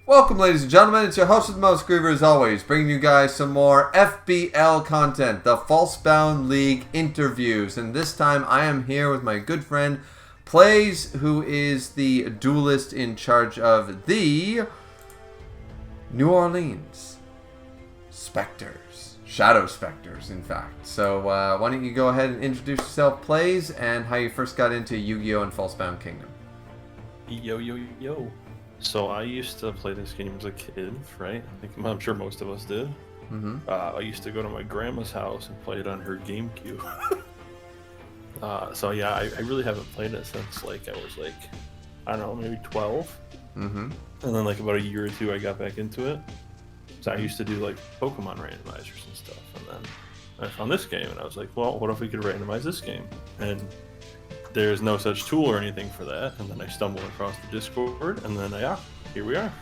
Welcome, ladies and gentlemen. It's your host with the most, Griever, as always, bringing you guys some more FBL content, the Falsebound League interviews. And this time I am here with my good friend, Plays, who is the duelist in charge of the New Orleans Spectres. Shadow Spectres, in fact. So why don't you go ahead and introduce yourself, Plays, and how you first got into Yu-Gi-Oh! And Falsebound Kingdom. Yo. So I used to play this game as a kid, right? I'm sure most of us did. Mm-hmm. I used to go to my grandma's house and play it on her GameCube. So yeah, I really haven't played it since I was I don't know, maybe 12. Mm-hmm. And then about a year or two I got back into it. So I used to do Pokemon randomizers and stuff. And then I found this game and I was like, well, what if we could randomize this game? And there's no such tool or anything for that, and then I stumbled across the Discord, and then here we are.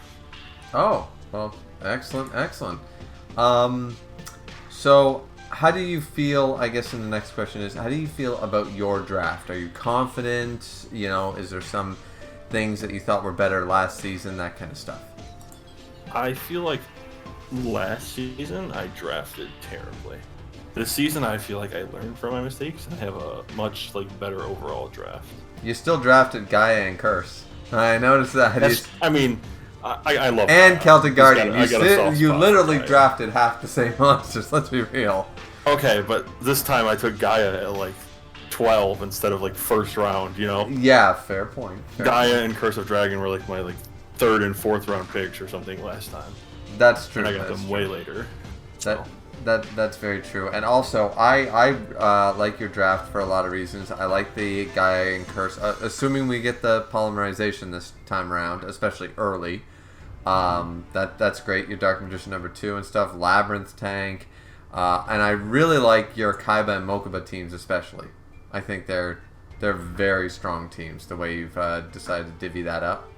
Oh, well, excellent. So how do you feel, I guess, in the next question is, how do you feel about your draft? Are you confident? Is there some things that you thought were better last season, that kind of stuff? I feel like last season I drafted terribly. This season, I feel like I learned from my mistakes and have a much better overall draft. You still drafted Gaia and Curse. I noticed that. I love and that. Celtic Guardian. You literally Gaia. Drafted half the same monsters. Let's be real. Okay, but this time I took Gaia at 12 instead of first round. Yeah, fair point. Gaia and Curse of Dragon were my third and fourth round picks or something last time. That's true. And I got them way later. That's very true. And also, I like your draft for a lot of reasons. I like the Gaia and Curse, assuming we get the polymerization this time around, especially early. That's great. Your Dark Magician number 2 and stuff. Labyrinth tank. And I really like your Kaiba and Mokuba teams, especially. I think they're very strong teams, the way you've decided to divvy that up.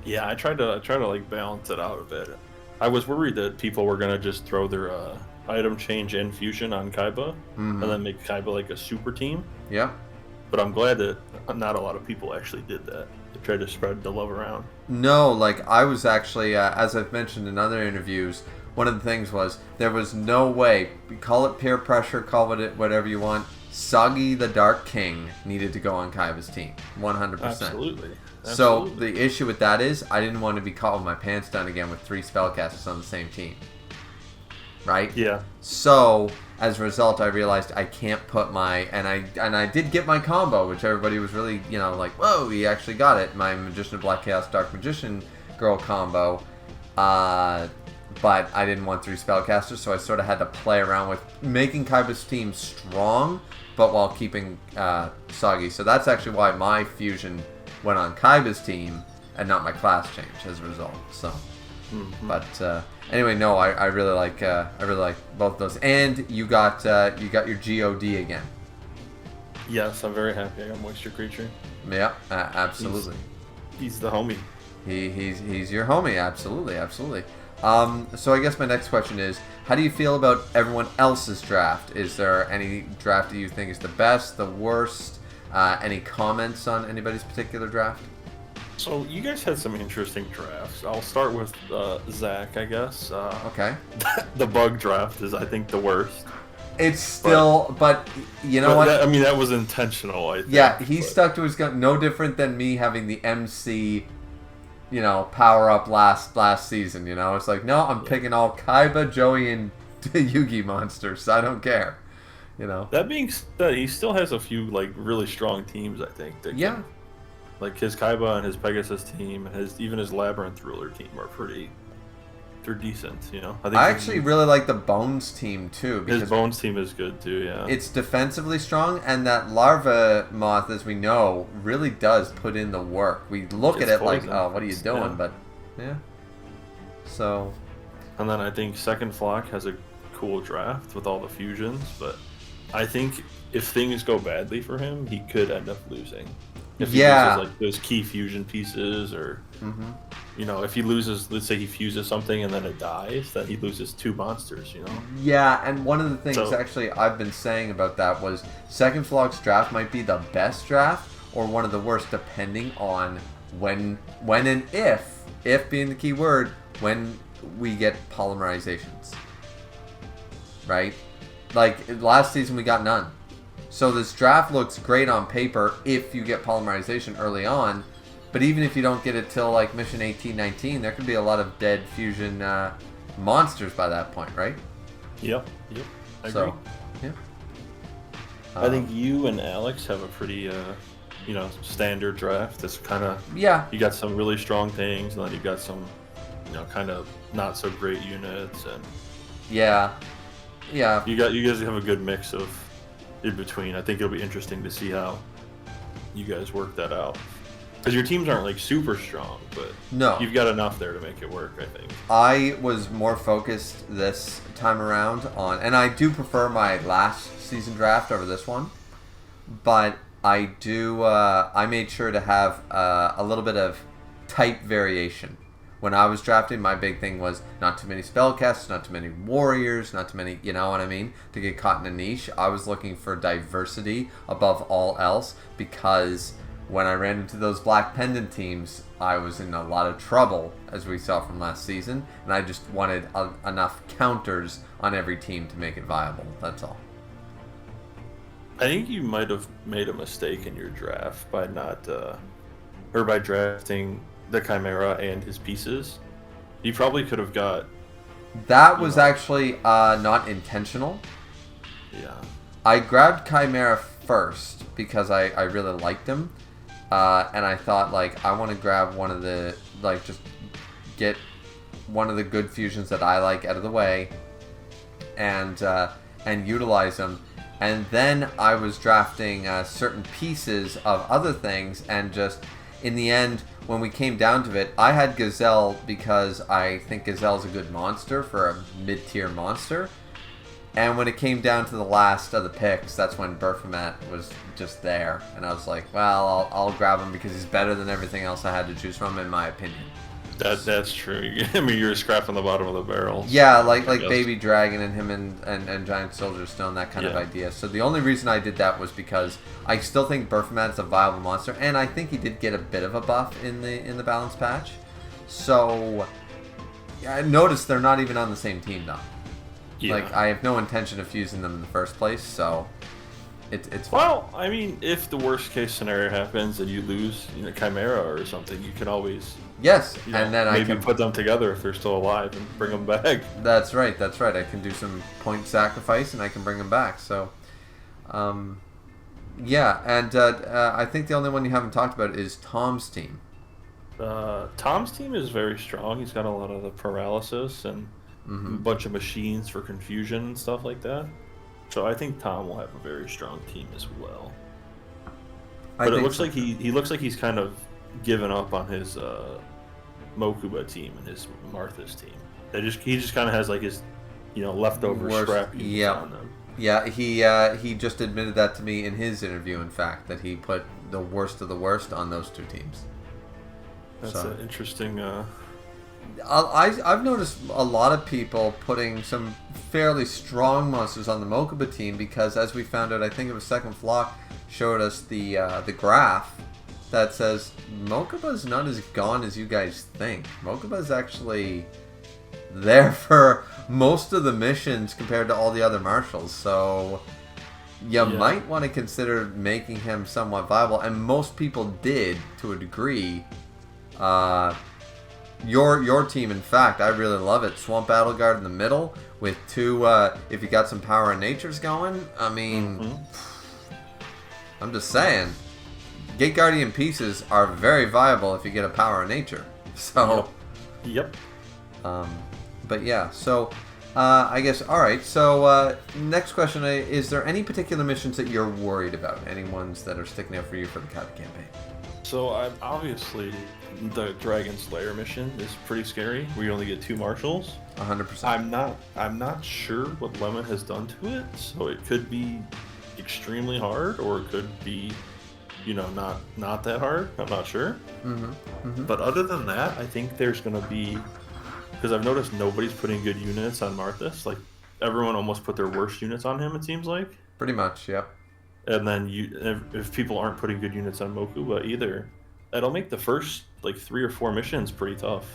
Yeah, I tried to balance it out a bit. I was worried that people were gonna just throw their item change and fusion on Kaiba, and then make Kaiba a super team. Yeah. But I'm glad that not a lot of people actually did that. They tried to spread the love around. No, I was actually, as I've mentioned in other interviews, one of the things was there was no way, call it peer pressure, call it whatever you want, Soggy the Dark King needed to go on Kaiba's team, 100%. Absolutely. So the issue with that is I didn't want to be caught with my pants down again with 3 spellcasters on the same team. Right? Yeah. So as a result, I realized I can't put and I did get my combo, which everybody was really whoa, he actually got it. My Magician of Black Chaos Dark Magician girl combo, but I didn't want 3 spellcasters, so I sort of had to play around with making Kaiba's team strong, but while keeping Soggy. So that's actually why my fusion went on Kaiba's team and not my class change as a result. So, but anyway, no, I really like both those. And you got your God again. Yes, I'm very happy. I got Moisture Creature. Yeah, absolutely. He's the homie. He's your homie. Absolutely. So I guess my next question is, how do you feel about everyone else's draft? Is there any draft that you think is the best, the worst? Any comments on anybody's particular draft? So you guys had some interesting drafts. I'll start with Zach, I guess. Okay. The bug draft is, I think, the worst. It's still, but you know what? That was intentional, I think. Yeah, he stuck to his gun. No different than me having the MC, power up last season. It's no, I'm picking all Kaiba, Joey, and Yugi monsters. I don't care. That being said, he still has a few really strong teams, I think. Yeah. His Kaiba and his Pegasus team, even his Labyrinth Ruler team they're decent, I actually really like the Bones team too. Because his Bones team is good too, yeah. It's defensively strong, and that Larva Moth, as we know, really does put in the work. We look at it oh, what are you doing? Yeah. But, yeah. So. And then I think Second Flock has a cool draft with all the fusions, but I think if things go badly for him, he could end up losing. If he loses those key fusion pieces, or if he loses, let's say he fuses something and then it dies, then he loses 2 monsters. Yeah, and one of the things actually I've been saying about that was Second Flock's draft might be the best draft or one of the worst, depending on when and if if being the key word, when we get polymerizations. Right? Like, last season we got none. So this draft looks great on paper if you get polymerization early on, but even if you don't get it till like mission 18, 19, there could be a lot of dead fusion monsters by that point, right? Yep. I agree. Yeah. I think you and Alex have a pretty, standard draft. It's kind of You got some really strong things, and then you got some, kind of not so great units, and yeah. You guys have a good mix of in between. I think it'll be interesting to see how you guys work that out. Because your teams aren't like super strong, but no, you've got enough there to make it work, I think. I was more focused this time around on, and I do prefer my last season draft over this one, but I do, I made sure to have a little bit of type variation. When I was drafting, my big thing was not too many spellcasters, not too many warriors, not too many, you know what I mean, to get caught in a niche. I was looking for diversity above all else, because when I ran into those Black Pendant teams, I was in a lot of trouble, as we saw from last season, and I just wanted enough counters on every team to make it viable. That's all. I think you might have made a mistake in your draft by by drafting the Chimera and his pieces. You probably could have got... That was actually not intentional. Yeah. I grabbed Chimera first because I really liked him. And I thought, like, I want to grab one of the, like, just get one of the good fusions that I like out of the way and utilize them. And then I was drafting certain pieces of other things, and just, in the end, when we came down to it, I had Gazelle because I think Gazelle's a good monster for a mid-tier monster. And when it came down to the last of the picks, that's when Baphomet was just there. And I was like, well, I'll grab him because he's better than everything else I had to choose from, in my opinion. That's true. I mean, you're scrapping the bottom of the barrel. Yeah, like Baby Dragon and him and Giant Soldier Stone, that kind of idea. So the only reason I did that was because I still think Baphomet's a viable monster, and I think he did get a bit of a buff in the balance patch. So I noticed they're not even on the same team now. Yeah. Like, I have no intention of fusing them in the first place, so it's fine. Well, I mean, if the worst case scenario happens and you lose, Chimera or something, you can always and then maybe I can put them together if they're still alive and bring them back. That's right. I can do some point sacrifice and I can bring them back. So, and I think the only one you haven't talked about is Tom's team. Tom's team is very strong. He's got a lot of the paralysis and a bunch of machines for confusion and stuff like that. So I think Tom will have a very strong team as well. But it looks like he looks like he's kind of given up on his Mokuba team and his Martha's team. He just kind of has like his leftover scrap on them. Yeah, he just admitted that to me in his interview. In fact, that he put the worst of the worst on those two teams. That's an interesting. I've noticed a lot of people putting some fairly strong monsters on the Mokuba team because, as we found out, I think it was Second Flock showed us the graph that says Mokuba's not as gone as you guys think. Mokuba's actually there for most of the missions compared to all the other marshals, so you might want to consider making him somewhat viable, and most people did to a degree. Your team, in fact, I really love it. Swamp Battle Guard in the middle with two, if you got some Power of Nature's going, I mean, I'm just saying, Gate Guardian pieces are very viable if you get a Power of Nature. So, yep. But yeah, so I guess, alright, so next question, is there any particular missions that you're worried about? Any ones that are sticking out for you for the Cabin campaign? So obviously the Dragon Slayer mission is pretty scary. We only get 2 marshals. 100%. I'm not sure what Lemon has done to it, so it could be extremely hard, or it could be, not that hard. I'm not sure. But other than that, I think there's gonna be, because I've noticed nobody's putting good units on Marthas. Like, everyone almost put their worst units on him, it seems like. Pretty much, yep. And then if people aren't putting good units on Mokuba either, it'll make the first like 3 or 4 missions pretty tough.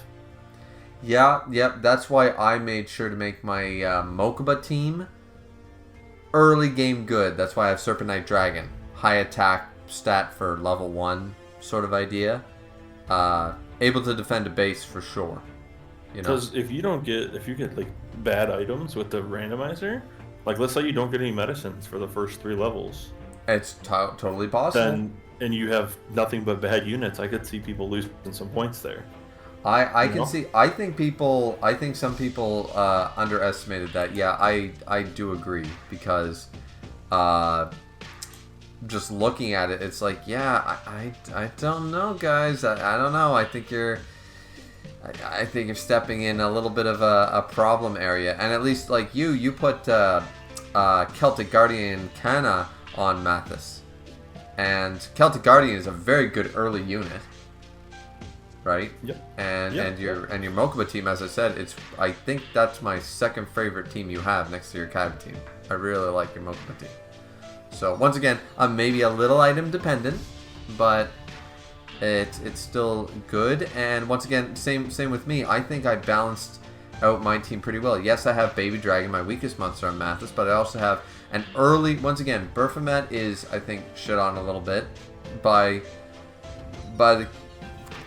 Yeah, yep. That's why I made sure to make my Mokuba team early game good. That's why I have Serpent Knight Dragon, high attack stat for level 1 sort of idea. Able to defend a base for sure. Because if you get like bad items with the randomizer, like let's say you don't get any medicines for the first 3 levels, it's totally possible. And you have nothing but bad units, I could see people losing some points there. I can see. I think some people underestimated that. Yeah, I do agree because just looking at it, it's like, yeah, I don't know, guys. I don't know. I think you're stepping in a little bit of a problem area. And at least like you put Celtic Guardian Canna on Mathis, and Celtic Guardian is a very good early unit. Right. Yep. And your Mokuba team, as I said, I think that's my second favorite team you have next to your Kaiba team. I really like your Mokuba team. So once again, I'm maybe a little item dependent, but it's still good. And once again, same with me. I think I balanced out my team pretty well. Yes, I have Baby Dragon, my weakest monster on Mathis, but I also have an early. Once again, Baphomet is, I think, shit on a little bit by the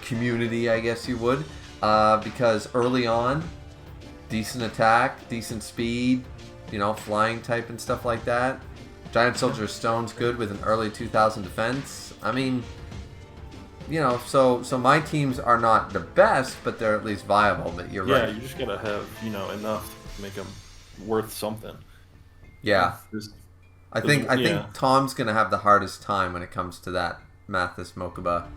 community, I guess you would, because early on, decent attack, decent speed, flying type and stuff like that. Giant Soldier of Stone's good with an early 2000 defense. I mean, so my teams are not the best, but they're at least viable. But you're right. Yeah, you just gotta have enough to make them worth something. Yeah, I think Tom's gonna have the hardest time when it comes to that Mathis Mokuba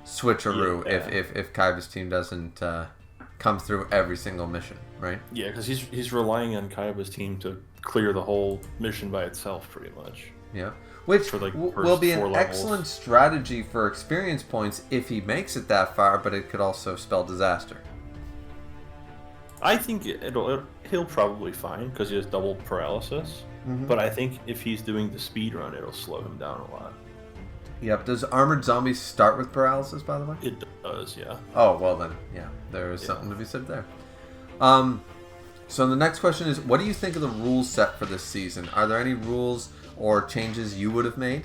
switcheroo if Kaiba's team doesn't come through every single mission, right? Yeah, because he's relying on Kaiba's team to clear the whole mission by itself, pretty much. Yeah, which for like will be an 4 levels. Excellent strategy for experience points if he makes it that far, but it could also spell disaster. I think he'll probably find because he has double paralysis, but I think if he's doing the speed run, it'll slow him down a lot. Yep. Does Armored Zombies start with paralysis, by the way? It does, yeah. Oh, well then, yeah. There is something to be said there. So the next question is, what do you think of the rules set for this season? Are there any rules or changes you would have made?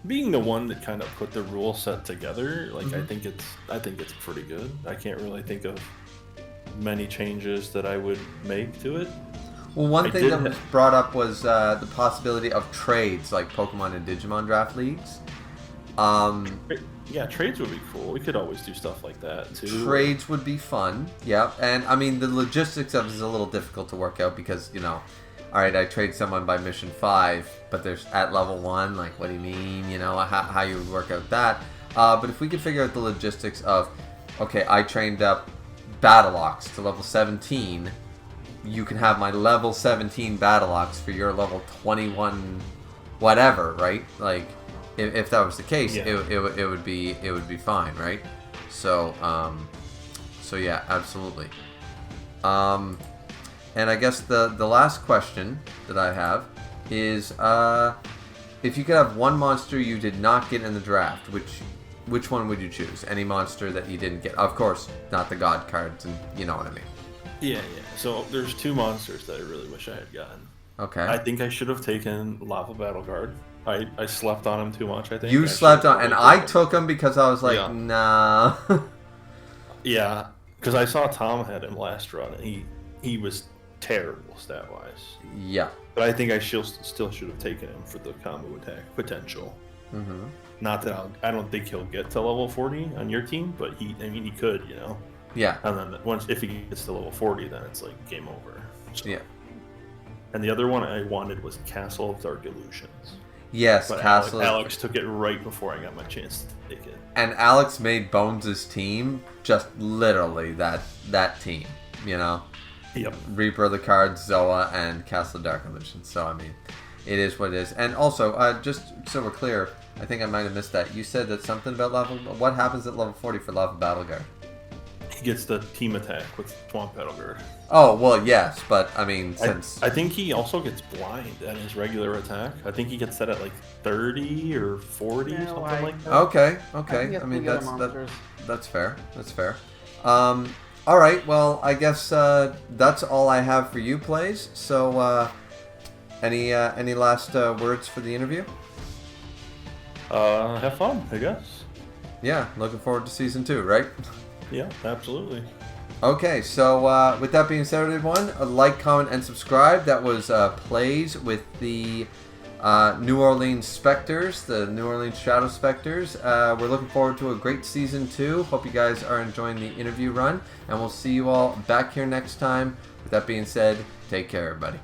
Being the one that kind of put the rule set together, like I think it's pretty good. I can't really think of many changes that I would make to it. Well, one thing that was brought up was the possibility of trades, like Pokemon and Digimon draft leagues. Yeah, trades would be cool. We could always do stuff like that, too. Trades would be fun, yep. And, I mean, the logistics of it is a little difficult to work out because, alright, I trade someone by mission 5, but they're at level 1, like, what do you mean, how you would work out that. But if we could figure out the logistics of, okay, I trained up Battleox to level 17, you can have my level 17 Battleox for your level 21 whatever, right? Like, if that was the case, it would be fine, right? So yeah, absolutely. And I guess the last question that I have is if you could have one monster you did not get in the draft, which one would you choose? Any monster that you didn't get? Of course, not the God cards, and you know what I mean. Yeah. So there's 2 monsters that I really wish I had gotten. Okay. I think I should have taken Lava Battle Guard. I slept on him too much, I think. You slept on, and I took him because I was like, nah. Yeah, because I saw Tom had him last run, and he was terrible stat-wise. Yeah. But I think I still should have taken him for the combo attack potential. Mm-hmm. Not that I don't think he'll get to level 40 on your team, but he could, Yeah. And then if he gets to level 40, then it's like game over. So. Yeah. And the other one I wanted was Castle of Dark Illusions. Yes, but Castle. Alex took it right before I got my chance to take it. And Alex made Bones' team just literally that team, Yep. Reaper of the Cards, Zoa, and Castle of Dark Illusions. So, I mean, it is what it is. And also, just so we're clear, I think I might have missed that. You said that something about what happens at level 40 for Lava Battle Guard? he gets the team attack with Swamp Battlegird. Oh, well, yes, but, I mean, since... I think he also gets blind at his regular attack. I think he gets that at, like, 30 or 40, something like that. Okay. I mean, that's fair. That's fair. All right, well, I guess that's all I have for you, Plays. So, any last words for the interview? Have fun, I guess. Yeah, looking forward to season 2, right? Yeah, absolutely. Okay, so with that being said, everyone, like, comment, and subscribe. That was Plays with the New Orleans Spectres, the New Orleans Shadow Spectres. We're looking forward to a great season 2. Hope you guys are enjoying the interview run, and we'll see you all back here next time. With that being said, take care, everybody.